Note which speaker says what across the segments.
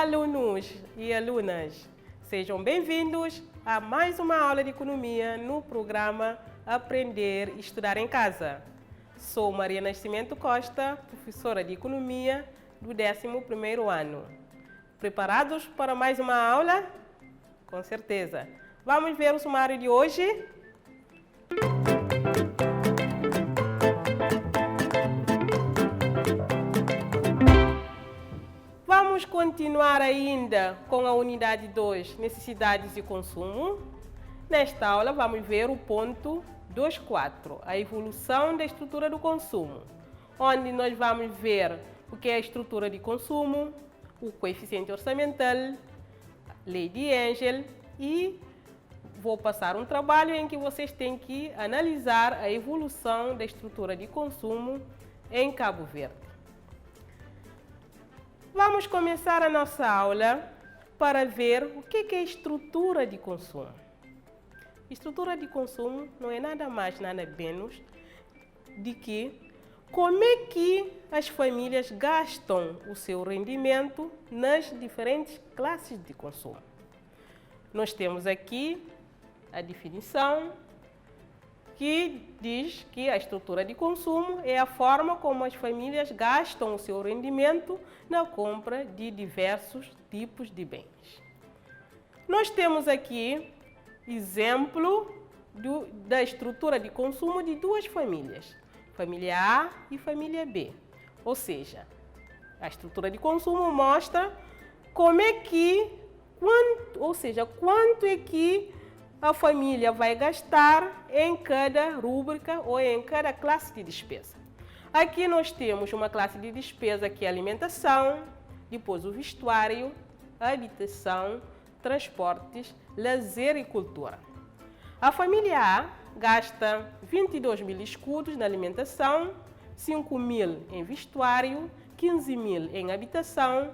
Speaker 1: alunos e alunas, sejam bem-vindos a mais uma aula de economia no programa Aprender e Estudar em Casa. Sou Maria Nascimento Costa, professora de economia do 11º ano. Preparados para mais uma aula? Com certeza. Vamos ver o sumário de hoje? Vamos continuar ainda com a unidade 2, necessidades e consumo. Nesta aula vamos ver o ponto 2.4, a evolução da estrutura do consumo, onde nós vamos ver o que é a estrutura de consumo, o coeficiente orçamental, lei de Engel, e vou passar um trabalho em que vocês têm que analisar a evolução da estrutura de consumo em Cabo Verde. Vamos começar a nossa aula para ver o que é estrutura de consumo. Estrutura de consumo não é nada mais, nada menos de que como é que as famílias gastam o seu rendimento nas diferentes classes de consumo. Nós temos aqui a definição que diz que a estrutura de consumo é a forma como as famílias gastam o seu rendimento na compra de diversos tipos de bens. Nós temos aqui exemplo da estrutura de consumo de duas famílias, família A e família B. Ou seja, a estrutura de consumo mostra como é que, quanto é que a família vai gastar em cada rúbrica ou em cada classe de despesa. Aqui nós temos uma classe de despesa que é alimentação, depois o vestuário, habitação, transportes, lazer e cultura. A família A gasta 22 mil escudos na alimentação, 5 mil em vestuário, 15 mil em habitação,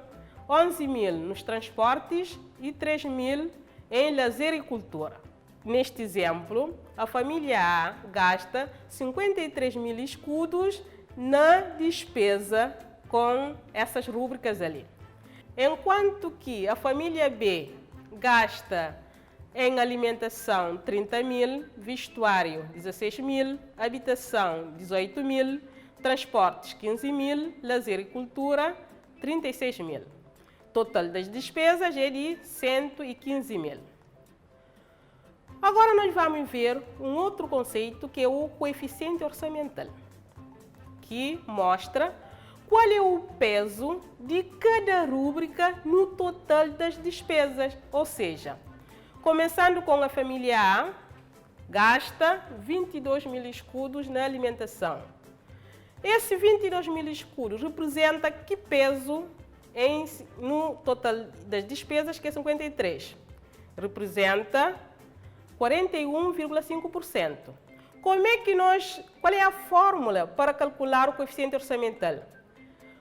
Speaker 1: 11 mil nos transportes e 3 mil em lazer e cultura. Neste exemplo, a família A gasta 53 mil escudos na despesa com essas rúbricas ali. Enquanto que a família B gasta em alimentação 30 mil, vestuário 16 mil, habitação 18 mil, transportes 15 mil, lazer e cultura 36 mil. Total das despesas é de 115 mil. Agora nós vamos ver um outro conceito que é o coeficiente orçamental, que mostra qual é o peso de cada rúbrica no total das despesas. Ou seja, começando com a família A, gasta 22 mil escudos na alimentação. Esse 22 mil escudos representa que peso no total das despesas, que é 53? Representa 41,5%. Qual é a fórmula para calcular o coeficiente orçamental?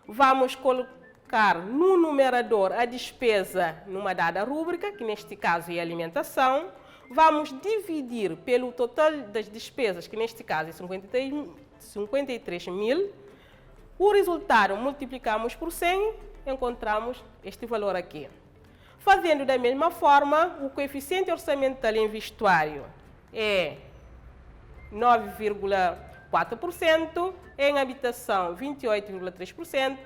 Speaker 1: Vamos colocar no numerador a despesa numa dada rúbrica, que neste caso é alimentação. Vamos dividir pelo total das despesas, que neste caso é 53 mil. O resultado multiplicamos por 100, encontramos este valor aqui. Fazendo da mesma forma, o coeficiente orçamental em vestuário é 9,4%, em habitação 28,3%,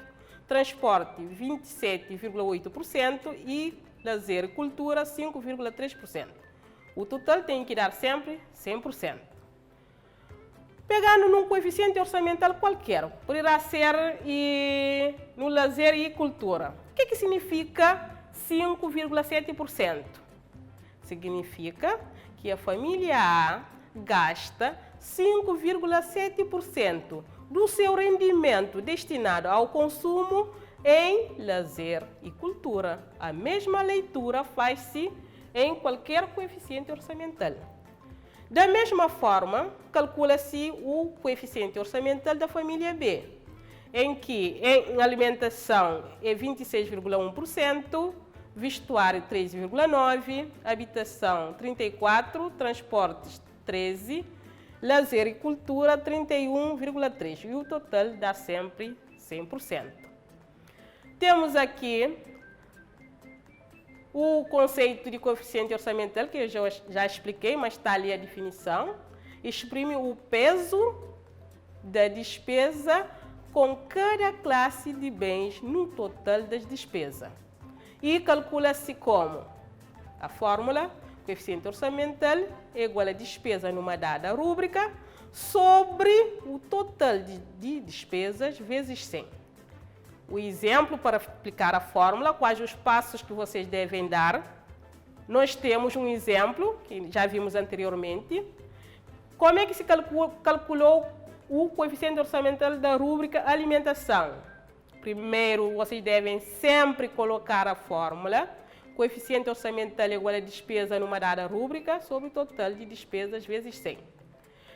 Speaker 1: transporte 27,8% e lazer e cultura 5,3%. O total tem que dar sempre 100%. Pegando num coeficiente orçamental qualquer, poderá ser no lazer e cultura. O que significa 5,7%? Significa que a família A gasta 5,7% do seu rendimento destinado ao consumo em lazer e cultura. A mesma leitura faz-se em qualquer coeficiente orçamental. Da mesma forma, calcula-se o coeficiente orçamental da família B, em que em alimentação é 26,1%, vestuário 3,9%, habitação 34%, transportes 13%, lazer e cultura 31,3%, e o total dá sempre 100%. Temos aqui o conceito de coeficiente orçamental, que eu já expliquei, mas está ali a definição, exprime o peso da despesa com cada classe de bens no total das despesas. E calcula-se como? A fórmula, coeficiente orçamental é igual a despesa numa dada rúbrica sobre o total de despesas vezes 100. O exemplo para aplicar a fórmula, quais os passos que vocês devem dar. Nós temos um exemplo, que já vimos anteriormente. Como é que se calculou o coeficiente orçamental da rúbrica alimentação? Primeiro, vocês devem sempre colocar a fórmula. Coeficiente orçamental é igual a despesa numa dada rúbrica sobre o total de despesas vezes 100.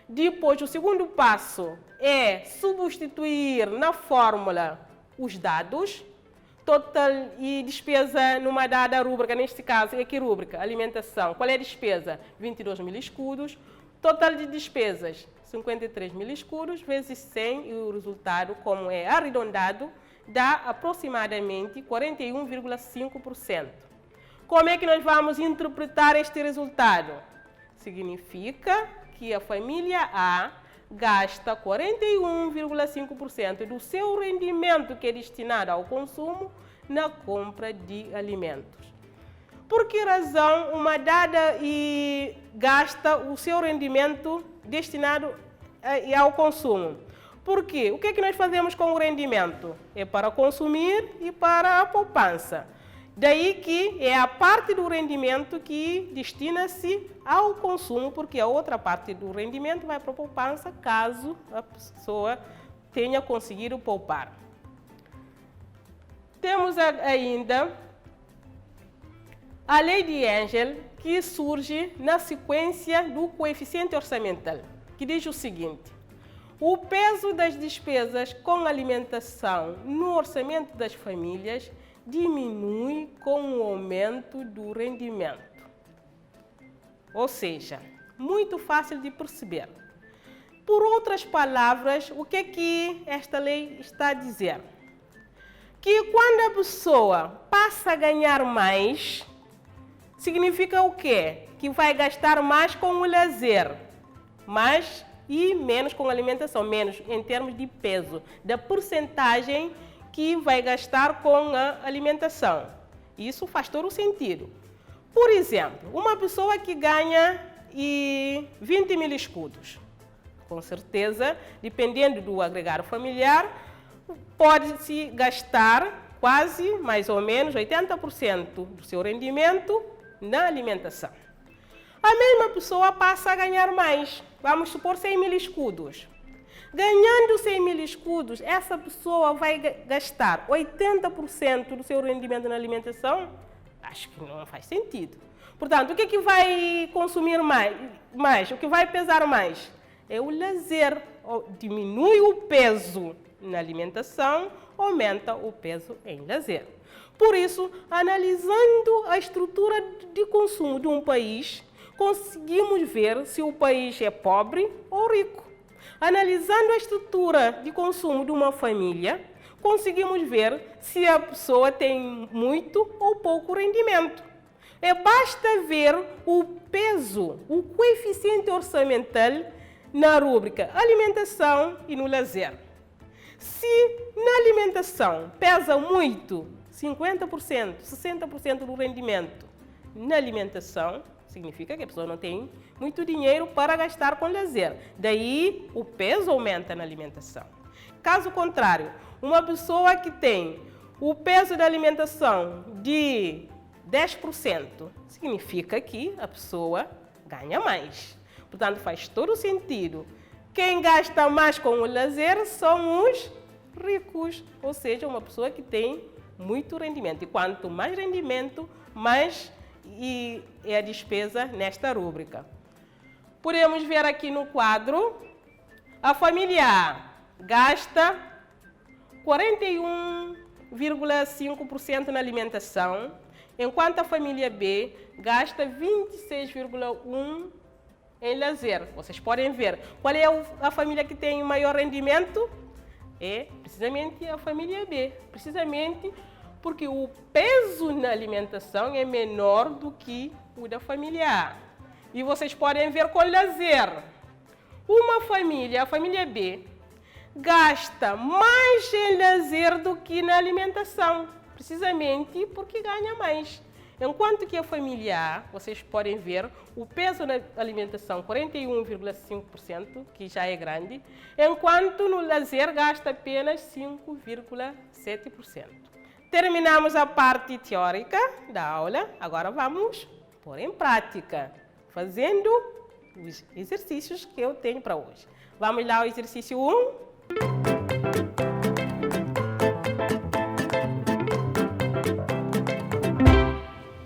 Speaker 1: Depois, o segundo passo é substituir na fórmula os dados, total e despesa numa dada rúbrica, neste caso, é que rúbrica? Alimentação. Qual é a despesa? 22 mil escudos. Total de despesas, 53 mil escudos, vezes 100, e o resultado, como é arredondado, dá aproximadamente 41,5%. Como é que nós vamos interpretar este resultado? Significa que a família A gasta 41,5% do seu rendimento que é destinado ao consumo na compra de alimentos. Por que razão uma dada e gasta o seu rendimento destinado ao consumo? Porque o que é que nós fazemos com o rendimento? É para consumir e para a poupança. Daí que é a parte do rendimento que destina-se ao consumo, porque a outra parte do rendimento vai para a poupança, caso a pessoa tenha conseguido poupar. Temos ainda a lei de Engel, que surge na sequência do coeficiente orçamental, que diz o seguinte: o peso das despesas com alimentação no orçamento das famílias diminui com o aumento do rendimento. Ou seja, muito fácil de perceber. Por outras palavras, o que é que esta lei está a dizer? Que quando a pessoa passa a ganhar mais, significa o quê? Que vai gastar mais com o lazer, mais e menos com a alimentação, menos em termos de peso, da porcentagem que vai gastar com a alimentação. Isso faz todo o sentido. Por exemplo, uma pessoa que ganha 20 mil escudos, com certeza, dependendo do agregado familiar, pode-se gastar quase, mais ou menos, 80% do seu rendimento na alimentação. A mesma pessoa passa a ganhar mais, vamos supor 100 mil escudos. Ganhando 100 mil escudos, essa pessoa vai gastar 80% do seu rendimento na alimentação? Acho que não faz sentido. Portanto, o que é que vai consumir mais? O que vai pesar mais? É o lazer. Diminui o peso na alimentação, aumenta o peso em lazer. Por isso, analisando a estrutura de consumo de um país, conseguimos ver se o país é pobre ou rico. Analisando a estrutura de consumo de uma família, conseguimos ver se a pessoa tem muito ou pouco rendimento. Basta ver o peso, o coeficiente orçamental na rúbrica alimentação e no lazer. Se na alimentação pesa muito, 50%, 60% do rendimento na alimentação, significa que a pessoa não tem muito dinheiro para gastar com lazer. Daí, o peso aumenta na alimentação. Caso contrário, uma pessoa que tem o peso da alimentação de 10%, significa que a pessoa ganha mais. Portanto, faz todo sentido. Quem gasta mais com o lazer são os ricos, ou seja, uma pessoa que tem muito rendimento. E quanto mais rendimento, mais é a despesa nesta rúbrica. Podemos ver aqui no quadro, a família A gasta 41,5% na alimentação, enquanto a família B gasta 26,1% em lazer. Vocês podem ver qual é a família que tem o maior rendimento? É precisamente a família B. Precisamente Porque o peso na alimentação é menor do que o da família A. E vocês podem ver com lazer. Uma família, a família B, gasta mais em lazer do que na alimentação, precisamente porque ganha mais. Enquanto que a família A, vocês podem ver, o peso na alimentação 41,5%, que já é grande, enquanto no lazer gasta apenas 5,7%. Terminamos a parte teórica da aula, agora vamos pôr em prática, fazendo os exercícios que eu tenho para hoje. Vamos lá ao exercício 1.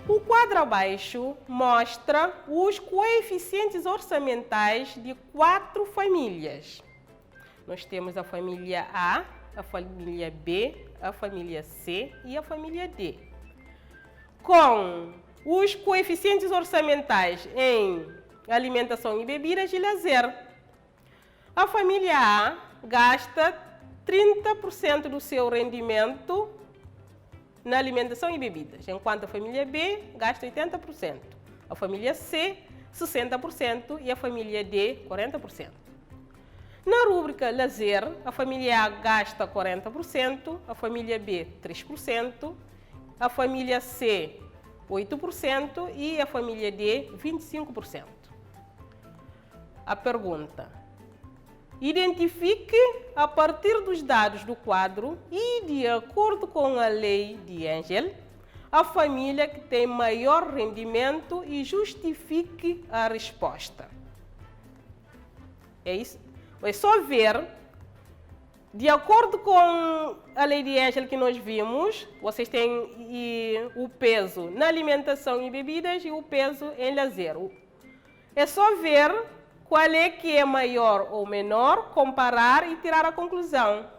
Speaker 1: O quadro abaixo mostra os coeficientes orçamentais de 4 famílias. Nós temos a família A, a família B, a família C e a família D. Com os coeficientes orçamentais em alimentação e bebidas e lazer. A família A gasta 30% do seu rendimento na alimentação e bebidas, enquanto a família B gasta 80%, a família C 60% e a família D 40%. Na rúbrica lazer, a família A gasta 40%, a família B 3%, a família C 8% e a família D 25%. A pergunta: identifique a partir dos dados do quadro e de acordo com a lei de Engel, a família que tem maior rendimento e justifique a resposta. É isso? É só ver, de acordo com a lei de Engel que nós vimos, vocês têm o peso na alimentação e bebidas e o peso em lazer. É só ver qual é que é maior ou menor, comparar e tirar a conclusão.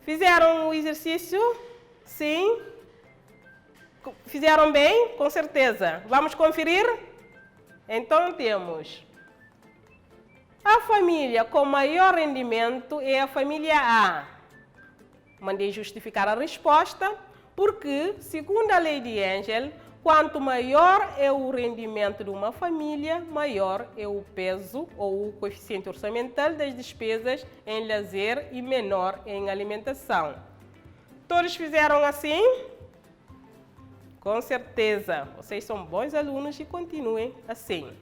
Speaker 1: Fizeram o exercício? Sim? Fizeram bem? Com certeza. Vamos conferir? Então temos a família com maior rendimento é a família A. Mandei justificar a resposta porque, segundo a lei de Engel, quanto maior é o rendimento de uma família, maior é o peso ou o coeficiente orçamental das despesas em lazer e menor em alimentação. Todos fizeram assim? Com certeza, vocês são bons alunos e continuem assim.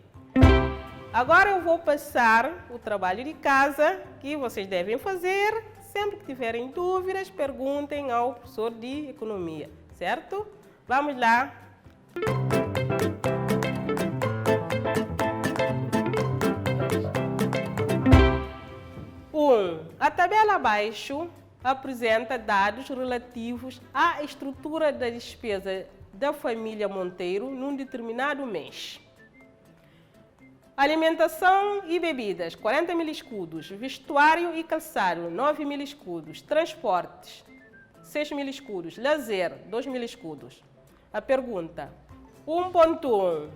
Speaker 1: Agora eu vou passar o trabalho de casa que vocês devem fazer. Sempre que tiverem dúvidas, perguntem ao professor de economia, certo? Vamos lá. A tabela abaixo apresenta dados relativos à estrutura da despesa da família Monteiro num determinado mês. Alimentação e bebidas, 40 mil escudos. Vestuário e calçado, 9 mil escudos. Transportes, 6 mil escudos. Lazer, 2 mil escudos. A pergunta: 1.1.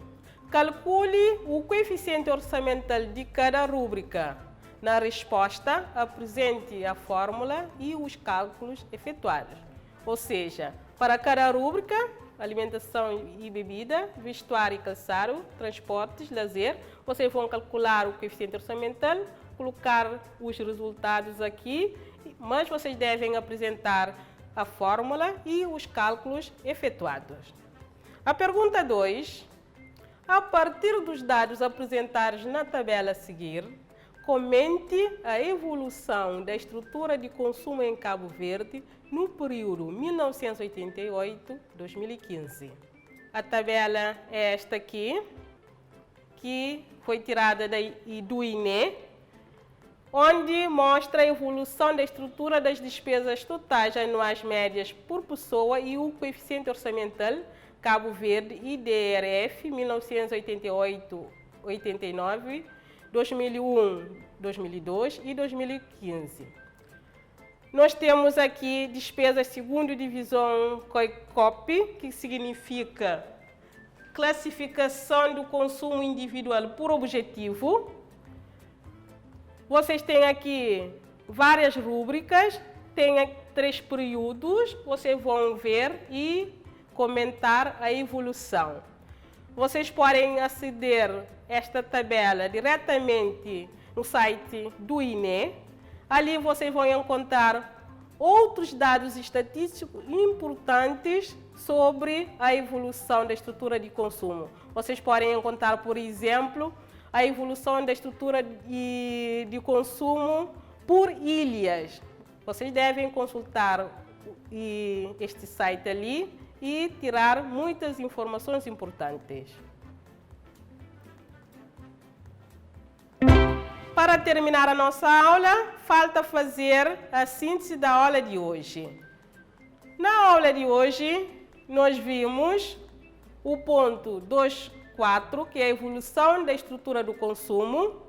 Speaker 1: Calcule o coeficiente orçamental de cada rúbrica. Na resposta, apresente a fórmula e os cálculos efetuados. Ou seja, para cada rúbrica, alimentação e bebida, vestuário e calçado, transportes, lazer, vocês vão calcular o coeficiente orçamental, colocar os resultados aqui, mas vocês devem apresentar a fórmula e os cálculos efetuados. A pergunta 2. A partir dos dados apresentados na tabela a seguir, comente a evolução da estrutura de consumo em Cabo Verde no período 1988-2015. A tabela é esta aqui, que foi tirada do INE, onde mostra a evolução da estrutura das despesas totais anuais médias por pessoa e o coeficiente orçamental Cabo Verde IDRF 1988-89, 2001, 2002 e 2015. Nós temos aqui despesas segundo divisão COICOP, que significa classificação do consumo individual por objetivo. Vocês têm aqui várias rúbricas, tem 3 períodos, vocês vão ver e comentar a evolução. Vocês podem aceder a esta tabela diretamente no site do INE. Ali vocês vão encontrar outros dados estatísticos importantes sobre a evolução da estrutura de consumo. Vocês podem encontrar, por exemplo, a evolução da estrutura de consumo por ilhas. Vocês devem consultar este site ali e tirar muitas informações importantes. Para terminar a nossa aula, falta fazer a síntese da aula de hoje. Na aula de hoje, nós vimos o ponto 2.4, que é a evolução da estrutura do consumo.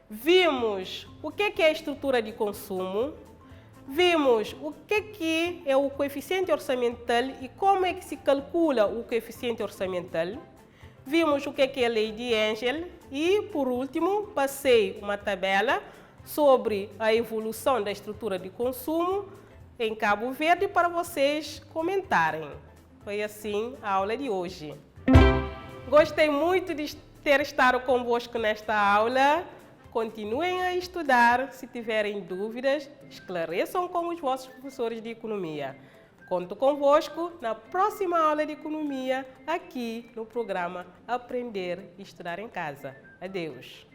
Speaker 1: Vimos o que é a estrutura de consumo. Vimos o que é o coeficiente orçamental e como é que se calcula o coeficiente orçamental. Vimos o que é a lei de Engel e, por último, passei uma tabela sobre a evolução da estrutura de consumo em Cabo Verde para vocês comentarem. Foi assim a aula de hoje. Gostei muito de ter estado convosco nesta aula. Continuem a estudar. Se tiverem dúvidas, esclareçam com os vossos professores de economia. Conto convosco na próxima aula de economia, aqui no programa Aprender e Estudar em Casa. Adeus!